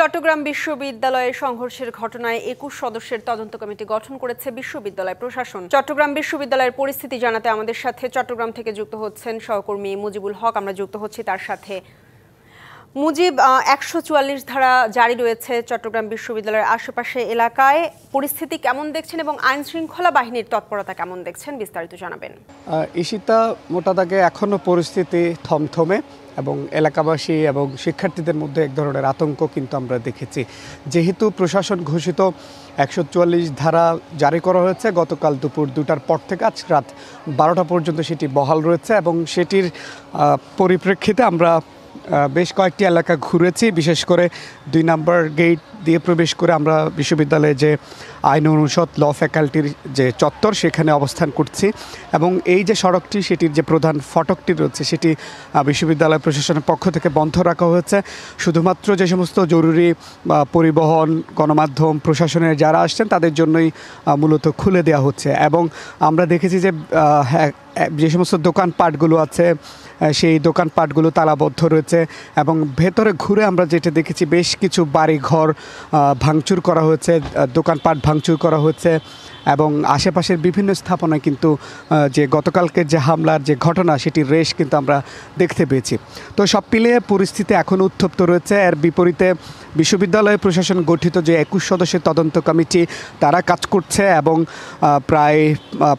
চট্টগ্রাম বিশ্ববিদ্যালয়ের সংঘর্ষের ঘটনায় ২১ সদস্যের তদন্ত কমিটি গঠন করেছে বিশ্ববিদ্যালয় প্রশাসন। চট্টগ্রাম বিশ্ববিদ্যালয়ের পরিস্থিতি জানাতে আমাদের সাথে চট্টগ্রাম থেকে যুক্ত হচ্ছেন সহকর্মী মুজিবুল হক। আমরা যুক্ত হচ্ছি তার সাথে। মুজিব, ১৪৪ ধারা জারি রয়েছে চট্টগ্রাম বিশ্ববিদ্যালয়ের আশেপাশে এলাকায়, পরিস্থিতি কেমন দেখছেন এবং আইন শৃঙ্খলা বাহিনীর তৎপরতা কেমন দেখছেন, বিস্তারিত জানাবেন। ঈশিতা, মোটা দাগে এখনও পরিস্থিতি থমথমে এবং এলাকাবাসী এবং শিক্ষার্থীদের মধ্যে এক ধরনের আতঙ্ক কিন্তু আমরা দেখেছি। যেহেতু প্রশাসন ঘোষিত ১৪৪ ধারা জারি করা হয়েছে গতকাল দুপুর ২টার পর থেকে আজ রাত ১২টা পর্যন্ত সেটি বহাল রয়েছে এবং সেটির পরিপ্রেক্ষিতে আমরা বেশ কয়েকটি এলাকা ঘুরেছি। বিশেষ করে ২ নম্বর গেট দিয়ে প্রবেশ করে আমরা বিশ্ববিদ্যালয়ে যে আইন অনুষদ ল ফ্যাকাল্টির যে চত্বর সেখানে অবস্থান করছি এবং এই যে সড়কটি সেটির যে প্রধান ফটকটি রয়েছে সেটি বিশ্ববিদ্যালয় প্রশাসনের পক্ষ থেকে বন্ধ রাখা হয়েছে। শুধুমাত্র যে সমস্ত জরুরি পরিবহন, গণমাধ্যম, প্রশাসনের যারা আসছেন তাদের জন্যই মূলত খুলে দেওয়া হচ্ছে এবং আমরা দেখেছি যে সমস্ত দোকানপাটগুলো আছে সেই দোকানপাটগুলো তালাবদ্ধ রয়েছে এবং ভেতরে ঘুরে আমরা যেটা দেখেছি বেশ কিছু বাড়িঘর ভাঙচুর করা হয়েছে, দোকানপাট ভাঙচুর করা হয়েছে এবং আশেপাশের বিভিন্ন স্থাপনায় কিন্তু যে গতকালকের যে হামলার যে ঘটনা সেটির রেশ কিন্তু আমরা দেখতে পেয়েছি। তো সব মিলিয়ে পরিস্থিতি এখনও উত্তপ্ত রয়েছে। এর বিপরীতে বিশ্ববিদ্যালয় প্রশাসন গঠিত যে ২১ সদস্যের তদন্ত কমিটি তারা কাজ করছে এবং প্রায়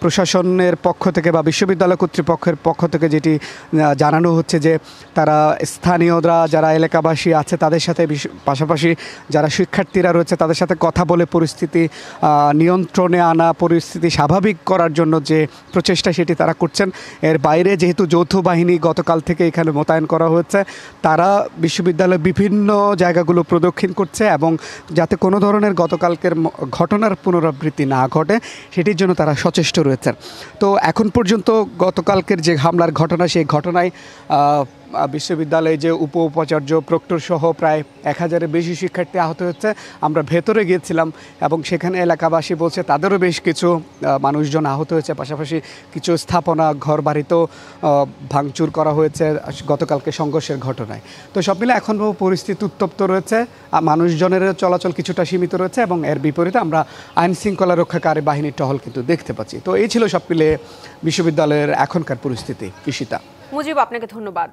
প্রশাসনের পক্ষ থেকে বা বিশ্ববিদ্যালয় কর্তৃপক্ষের পক্ষ থেকে যেটি জানানো হচ্ছে যে তারা স্থানীয়রা যারা এলাকাবাসী আছে তাদের সাথে পাশাপাশি যারা শিক্ষার্থীরা রয়েছে তাদের সাথে কথা বলে পরিস্থিতি নিয়ন্ত্রণে আনা, পরিস্থিতি স্বাভাবিক করার জন্য যে প্রচেষ্টা সেটি তারা করছেন। এর বাইরে যেহেতু যৌথ বাহিনী গতকাল থেকে এখানে মোতায়েন করা হয়েছে, তারা বিশ্ববিদ্যালয়ের বিভিন্ন জায়গাগুলো প্রদক্ষিণ করছে এবং যাতে কোনো ধরনের গতকালকের ঘটনার পুনরাবৃত্তি না ঘটে সেটির জন্য তারা সচেষ্ট রয়েছেন। তো এখন পর্যন্ত গতকালকের যে হামলার ঘটনা সেই ঘটনায় বিশ্ববিদ্যালয়ে যে উপাচার্য, প্রক্টর সহ প্রায় ১,০০০-এর বেশি শিক্ষার্থী আহত হচ্ছে। আমরা ভেতরে গিয়েছিলাম এবং সেখানে এলাকাবাসী বলছে তাদেরও বেশ কিছু মানুষজন আহত হয়েছে, পাশাপাশি কিছু স্থাপনা ঘর বাড়িতেও ভাঙচুর করা হয়েছে গতকালকে সংঘর্ষের ঘটনায়। তো সব মিলে এখনও পরিস্থিতি উত্তপ্ত রয়েছে, মানুষজনের চলাচল কিছুটা সীমিত রয়েছে এবং এর বিপরীতে আমরা আইন শৃঙ্খলা রক্ষাকারী বাহিনীর টহল কিন্তু দেখতে পাচ্ছি। তো এই ছিল সব মিলে বিশ্ববিদ্যালয়ের এখনকার পরিস্থিতি। ঈশিতা। মুজিব, আপনাকে ধন্যবাদ।